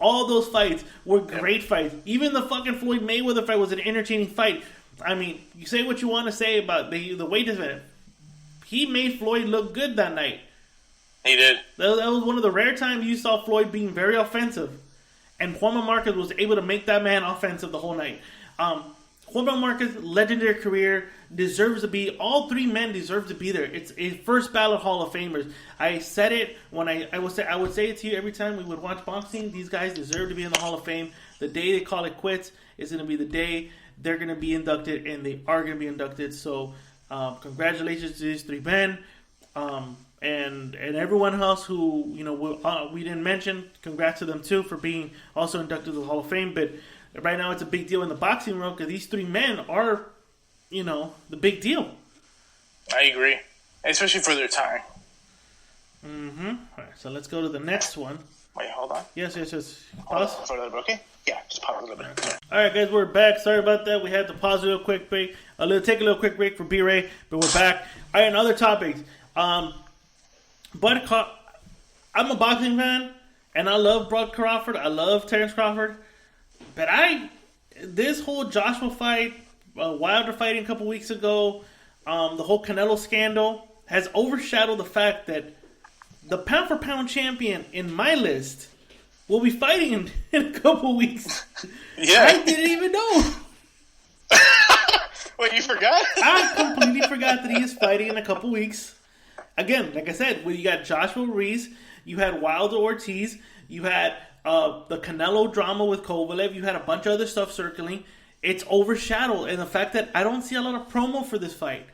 all those fights were great fights. Even the fucking Floyd Mayweather fight was an entertaining fight. I mean, you say what you want to say about the weight division. He made Floyd look good that night. He did. That was one of the rare times you saw Floyd being very offensive. And Juan Marquez was able to make that man offensive the whole night. Juan Marquez, legendary career, deserves to be. All three men deserve to be there. It's a first ballot Hall of Famers. I said it when I would say it to you every time we would watch boxing. These guys deserve to be in the Hall of Fame. The day they call it quits is going to be the day they're going to be inducted, and they are going to be inducted. So, congratulations to these three men. And everyone else who we didn't mention, congrats to them too for being also inducted to the Hall of Fame. But right now it's a big deal in the boxing world because these three men are, the big deal. I agree, especially for their time. Mm-hmm. All right, so let's go to the next one. Wait, hold on. Yes. Pause. For a little bit, okay? Yeah, just pause a little bit. Okay. All right, guys, we're back. Sorry about that. We had to pause a little quick break. Take a little quick break for B-Ray, but we're back. All right, and other topics. I'm a boxing fan, and I love Bud Crawford. I love Terrence Crawford. But this whole Joshua fight, Wilder fighting a couple weeks ago, the whole Canelo scandal has overshadowed the fact that the pound-for-pound champion in my list will be fighting in a couple weeks. Yeah. I didn't even know. Wait, you forgot? I completely forgot that he is fighting in a couple weeks. Again, like I said, you got Joshua Ruiz, you had Wilder-Ortiz, you had the Canelo drama with Kovalev, you had a bunch of other stuff circling. It's overshadowed, and the fact that I don't see a lot of promo for this fight.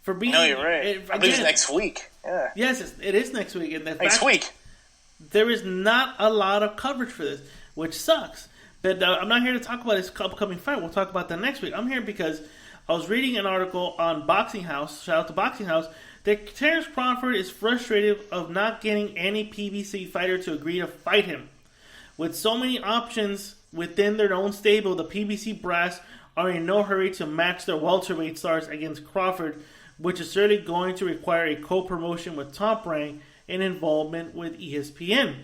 No, you're right. I believe it's next week. Yeah. Yes, it is next week. And next week. There is not a lot of coverage for this, which sucks. But I'm not here to talk about this upcoming fight. We'll talk about that next week. I'm here because I was reading an article on Boxing House, shout out to Boxing House, that Terrence Crawford is frustrated of not getting any PBC fighter to agree to fight him. With so many options within their own stable, the PBC brass are in no hurry to match their welterweight stars against Crawford, which is certainly going to require a co-promotion with Top Rank and involvement with ESPN.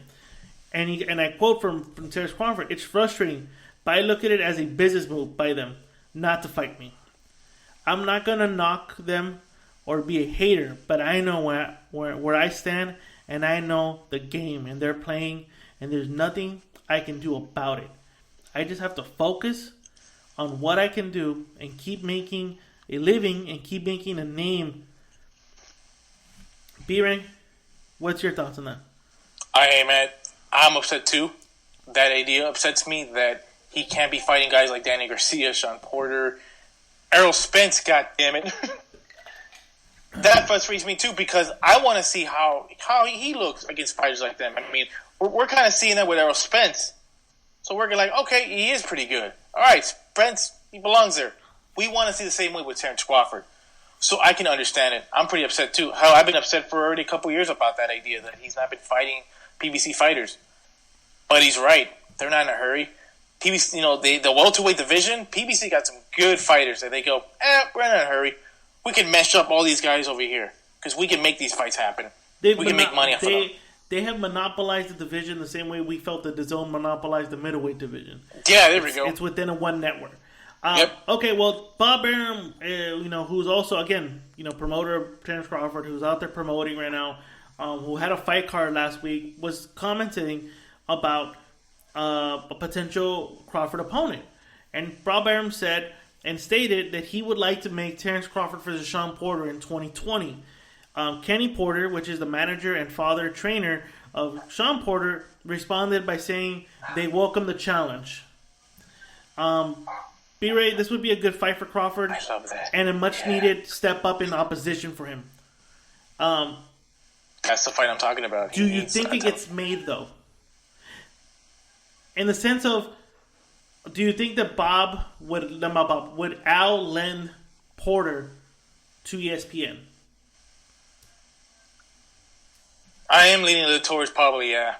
And I quote from Terrence Crawford, "It's frustrating, but I look at it as a business move by them, not to fight me. I'm not going to knock them or be a hater, but I know where I stand, and I know the game, and they're playing, and there's nothing I can do about it. I just have to focus on what I can do and keep making a living and keep making a name." B-Ring, what's your thoughts on that? I'm upset too. That idea upsets me that he can't be fighting guys like Danny Garcia, Sean Porter, Errol Spence, goddammit. That frustrates me too because I want to see how he looks against fighters like them. I mean, we're kind of seeing that with Errol Spence. So we're like, okay, he is pretty good. All right, Spence, he belongs there. We want to see the same way with Terrence Crawford. So I can understand it. I'm pretty upset too. Hell, I've been upset for already a couple years about that idea that he's not been fighting PBC fighters. But he's right. They're not in a hurry. PBC, the welterweight division, PBC got some good fighters that they go, we're not in a hurry. We can mesh up all these guys over here because we can make these fights happen. We can make money off of them. They have monopolized the division the same way we felt that DAZN monopolized the middleweight division. Yeah, there we go. It's within a one network. Yep. Okay, well, Bob Arum, who's also, again, promoter of Terrence Crawford, who's out there promoting right now, who had a fight card last week, was commenting about a potential Crawford opponent. And Bob Arum said and stated that he would like to make Terrence Crawford versus Sean Porter in 2020. Kenny Porter, which is the manager and father trainer of Sean Porter, responded by saying they welcome the challenge. B-Ray, this would be a good fight for Crawford. I love that. And a much-needed step up in opposition for him. That's the fight I'm talking about. Do you think it gets made, though? In the sense of, do you think that would Al lend Porter to ESPN? I am leaning a little towards probably, yeah.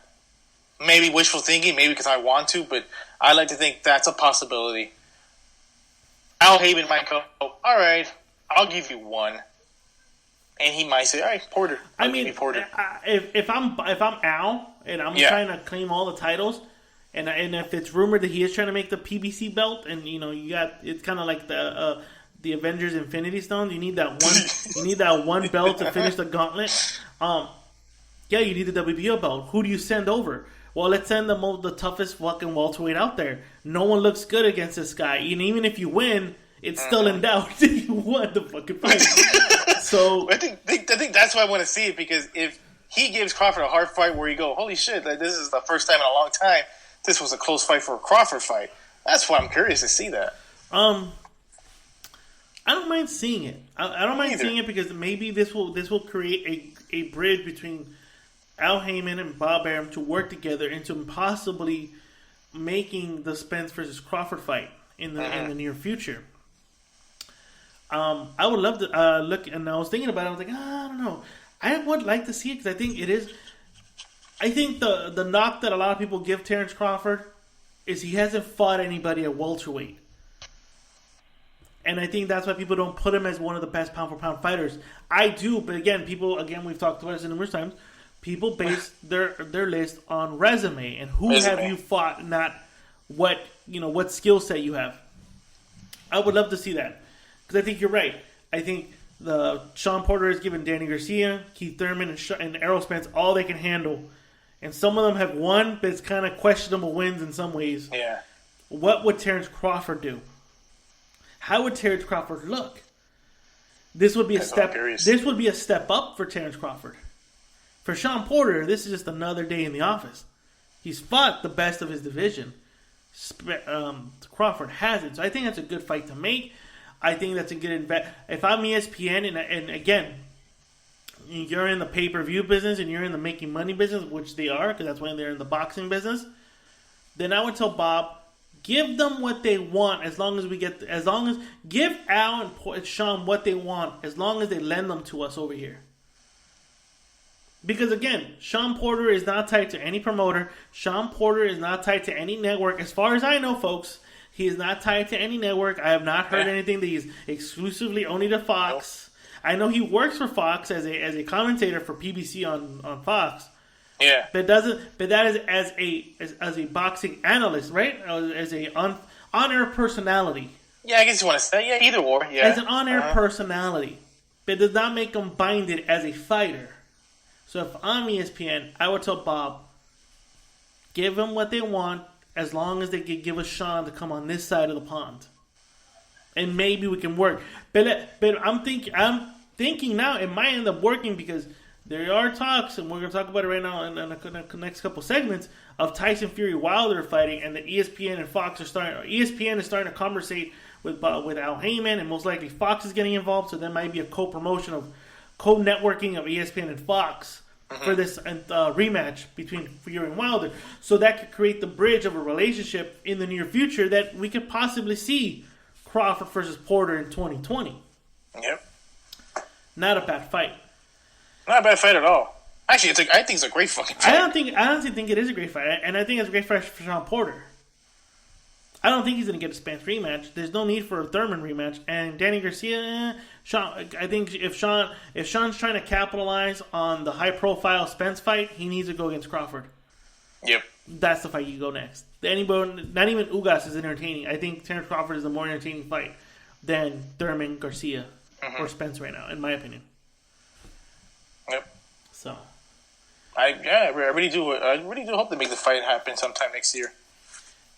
Maybe wishful thinking, maybe because I want to, but I like to think that's a possibility. Al Haven might go, all right, I'll give you one. And he might say, all right, Porter. Give you Porter. If I'm Al and I'm trying to claim all the titles, And if it's rumored that he is trying to make the PBC belt, and it's kind of like the Avengers Infinity Stones. You need that one. You need that one belt to finish the gauntlet. You need the WBO belt. Who do you send over? Well, let's send the toughest fucking welterweight out there. No one looks good against this guy. And even if you win, it's still in doubt that you won the fucking fight. So I think that's why I want to see it, because if he gives Crawford a hard fight where you go, holy shit, like, this is the first time in a long time this was a close fight for a Crawford fight. That's why I'm curious to see that. I don't mind seeing it. I don't mind seeing it because maybe this will create a bridge between Al Heyman and Bob Arum to work together into possibly making the Spence versus Crawford fight in the near future. I would love to look, and I was thinking about it. I was like, I don't know. I would like to see it because I think it is. I think the knock that a lot of people give Terrence Crawford is he hasn't fought anybody at welterweight. And I think that's why people don't put him as one of the best pound-for-pound fighters. I do, but we've talked about this numerous times. People base their list on resume and who have you fought, not what skill set you have. I would love to see that because I think you're right. I think Sean Porter has given Danny Garcia, Keith Thurman, and Errol Spence all they can handle, and some of them have won, but it's kind of questionable wins in some ways. Yeah. What would Terrence Crawford do? How would Terrence Crawford look? This would be a step. This would be a step up for Terrence Crawford. For Sean Porter, this is just another day in the office. He's fought the best of his division. Crawford hasn't. So I think that's a good fight to make. I think that's a good invest. If I'm ESPN, and again, you're in the pay-per-view business and you're in the making money business, which they are, because that's why they're in the boxing business, then I would tell Bob, give them what they want give Al and Sean what they want as long as they lend them to us over here. Because again, Sean Porter is not tied to any promoter. Sean Porter is not tied to any network. As far as I know, folks, he is not tied to any network. I have not heard anything that he's exclusively only to Fox. Nope. I know he works for Fox as a commentator for PBC on Fox. Yeah, but that is as a boxing analyst, right? As a on-air personality. Yeah, I guess you want to say either or. Yeah, as an on-air personality, but it does not make him binded as a fighter. So if I'm ESPN, I would tell Bob, give them what they want as long as they can give us Sean to come on this side of the pond, and maybe we can work. But I'm thinking now it might end up working because there are talks, and we're going to talk about it right now in the next couple segments, of Tyson Fury Wilder fighting, and the ESPN and Fox are starting. ESPN is starting to conversate with Al Heyman, and most likely Fox is getting involved. So there might be a co-promotion of co-networking of ESPN and Fox for this rematch between Fury and Wilder. So that could create the bridge of a relationship in the near future that we could possibly see Crawford versus Porter in 2020. Yep. Not a bad fight. Not a bad fight at all. Actually, I think it's a great fucking fight. I honestly think it is a great fight, and I think it's a great fight for Sean Porter. I don't think he's going to get a Spence rematch. There's no need for a Thurman rematch. And Danny Garcia, Sean. I think if Sean's trying to capitalize on the high-profile Spence fight, he needs to go against Crawford. Yep. That's the fight you go next. Anybody, not even Ugas is entertaining. I think Terrence Crawford is a more entertaining fight than Thurman, Garcia, or Spence right now, in my opinion. Yep. So. I really do hope they make the fight happen sometime next year.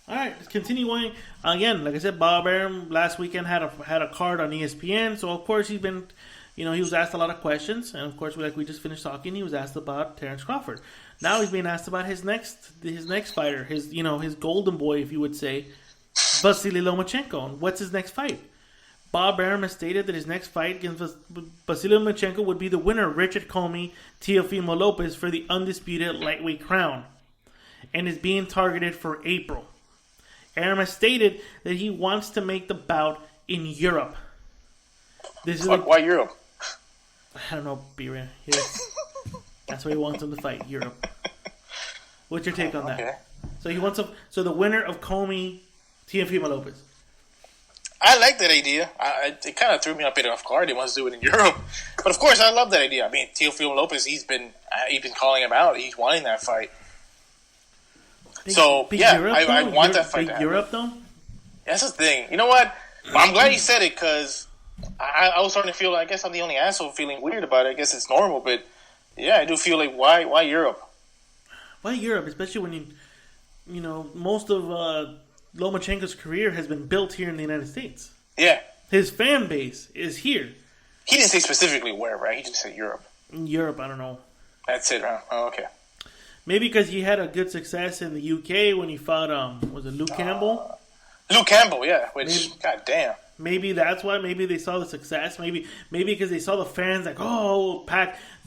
All right, let's continue going. Again, like I said, Bob Arum last weekend had a card on ESPN, so of course he's been, he was asked a lot of questions, and of course, like we just finished talking, he was asked about Terrence Crawford. Now he's being asked about his next fighter, his golden boy, if you would say, Vasily Lomachenko. And what's his next fight? Bob Arum has stated that his next fight against Vasily Lomachenko would be the winner of Richard Comey, Teofimo Lopez for the undisputed lightweight crown, and is being targeted for April. Arum has stated that he wants to make the bout in Europe. Why Europe? I don't know, B-Ray. That's where he wants him to fight, Europe. What's your take on that? Okay. So he wants the winner of Comey, Teofimo Lopez. I like that idea. It kind of threw me a bit off guard. He wants to do it in Europe, but of course I love that idea. I mean, Teofimo Lopez, he's been calling him out. He's wanting that fight. I want that fight to happen. Europe, though? That's the thing. You know what? I'm glad you said it, because I was starting to feel like, I guess I'm the only asshole feeling weird about it. I guess it's normal, but yeah, I do feel like, why Europe? Why Europe? Especially when you know, most of Lomachenko's career has been built here in the United States. Yeah. His fan base is here. He didn't say specifically where, right? He just said Europe. Europe, I don't know. That's it, huh? Oh, okay. Maybe because he had a good success in the UK when he fought, was it Luke Campbell? Luke Campbell, yeah. Which, goddamn. Maybe that's why. Maybe they saw the success. Maybe because they saw the fans like,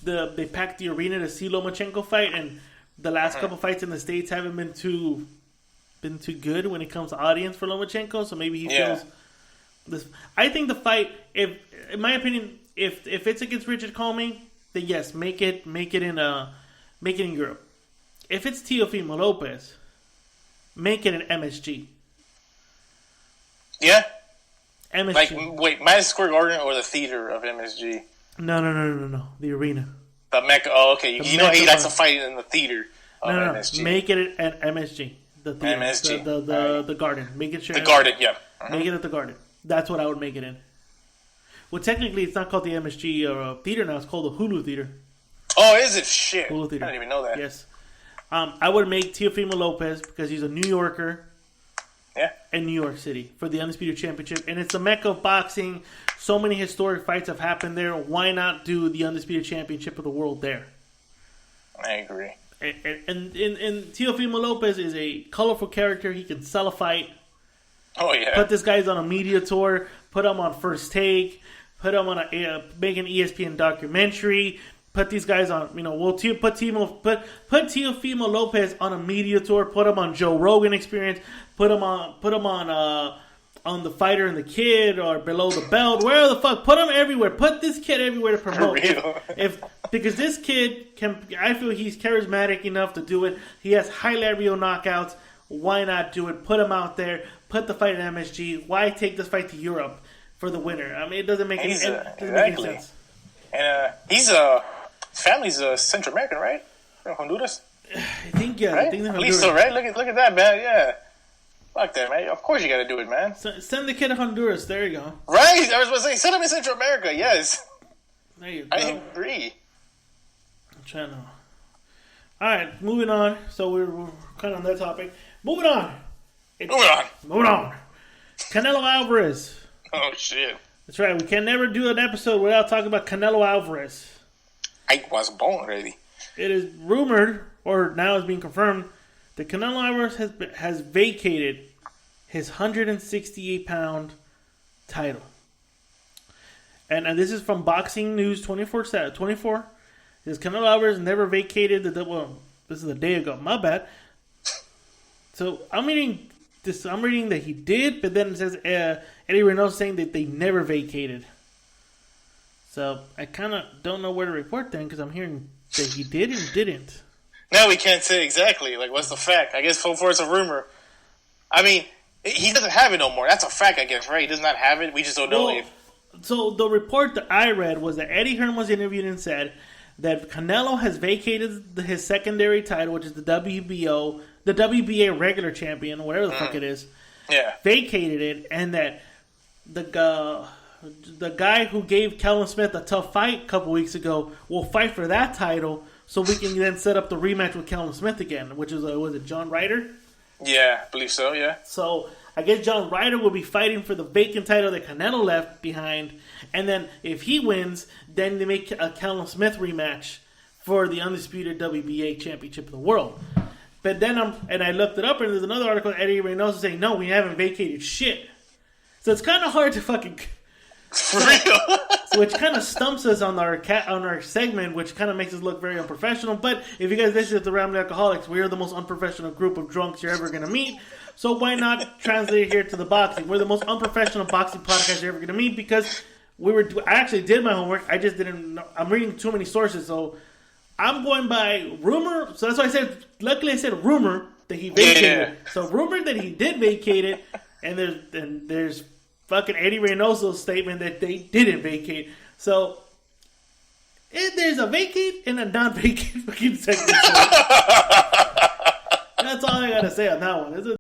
they packed the arena to see Lomachenko fight, and the last couple fights in the States haven't been too good when it comes to audience for Lomachenko. So maybe he feels this. I think the fight, in my opinion, if it's against Richard Comey, then yes, make it in Europe. If it's Teofimo Lopez, make it an MSG. Yeah. MSG. Like, wait, Madison Square Garden or the theater of MSG? No. The arena. The Mecca. Oh, okay. You know he likes to fight in the theater of MSG. Make it at MSG. The theater. MSG. The Garden. Make it sure. The Garden, yeah. Make it at the Garden. That's what I would make it in. Well, technically, it's not called the MSG theater now. It's called the Hulu Theater. Oh, is it? Shit. Hulu Theater. I didn't even know that. Yes. I would make Teofimo Lopez because he's a New Yorker. Yeah. In New York City for the Undisputed Championship. And it's a mecca of boxing. So many historic fights have happened there. Why not do the Undisputed Championship of the world there? I agree. And Teofimo Lopez is a colorful character. He can sell a fight. Oh, yeah. Put this guy's on a media tour. Put him on First Take. Put him on make an ESPN documentary. Put these guys on, we'll put Teofimo Lopez on a media tour. Put him on Joe Rogan Experience. Put him on The Fighter and the Kid or Below the Belt. Where the fuck? Put him everywhere. Put this kid everywhere to promote. Because this kid I feel he's charismatic enough to do it. He has highlight reel knockouts. Why not do it? Put him out there. Put the fight in MSG. Why take this fight to Europe for the winner? I mean, it doesn't make any sense. And his family's Central American, right? From Honduras. I think yeah. Right? I think they're at least so, right? Look at that, man. Yeah. Fuck that, man. Of course you got to do it, man. Send the kid to Honduras. There you go. Right? I was going to say, send him in Central America. Yes. There you go. I agree. I'm trying to. All right, moving on. So we're kind of on that topic. Moving on. Canelo Alvarez. Oh, shit. That's right. We can never do an episode without talking about Canelo Alvarez. I was born already. It is rumored, or now is being confirmed, that Canelo Alvarez has vacated his 168-pound title. And this is from Boxing News 24. Says Canelo Alvarez never vacated this is a day ago. My bad. So I'm reading that he did, but then it says Eddie Reynoso saying that they never vacated. So I kind of don't know where to report then because I'm hearing that he did and didn't. Now we can't say exactly. Like, what's the fact? I guess for it's a rumor. I mean, he doesn't have it no more. That's a fact, I guess, right? He does not have it. We just don't know if. So the report that I read was that Eddie Hearn was interviewed and said that Canelo has vacated his secondary title, which is the WBA regular champion, whatever the fuck it is. Yeah. Vacated it, and that the guy who gave Callum Smith a tough fight a couple weeks ago will fight for that title so we can then set up the rematch with Callum Smith again, which is, was it John Ryder? Yeah, I believe so, yeah. So I guess John Ryder will be fighting for the vacant title that Canelo left behind, and then if he wins, then they make a Callum Smith rematch for the undisputed WBA championship of the world. But then I looked it up, and there's another article, Eddie Reynoso saying, no, we haven't vacated shit. So it's kind of hard to fucking... For real? So which kind of stumps us on our segment, which kind of makes us look very unprofessional. But if you guys listen to the Ramblin' Alcoholics, we are the most unprofessional group of drunks you're ever going to meet. So why not translate it here to the boxing? We're the most unprofessional boxing podcast you're ever going to meet because I actually did my homework. I just didn't know. I'm reading too many sources, so I'm going by rumor. So that's why I said, luckily I said rumor that he vacated. Yeah. So rumor that he did vacate it, and there's fucking Eddie Reynoso's statement that they didn't vacate. So there's a vacate and a non-vacate fucking segment. That's all I gotta say on that one.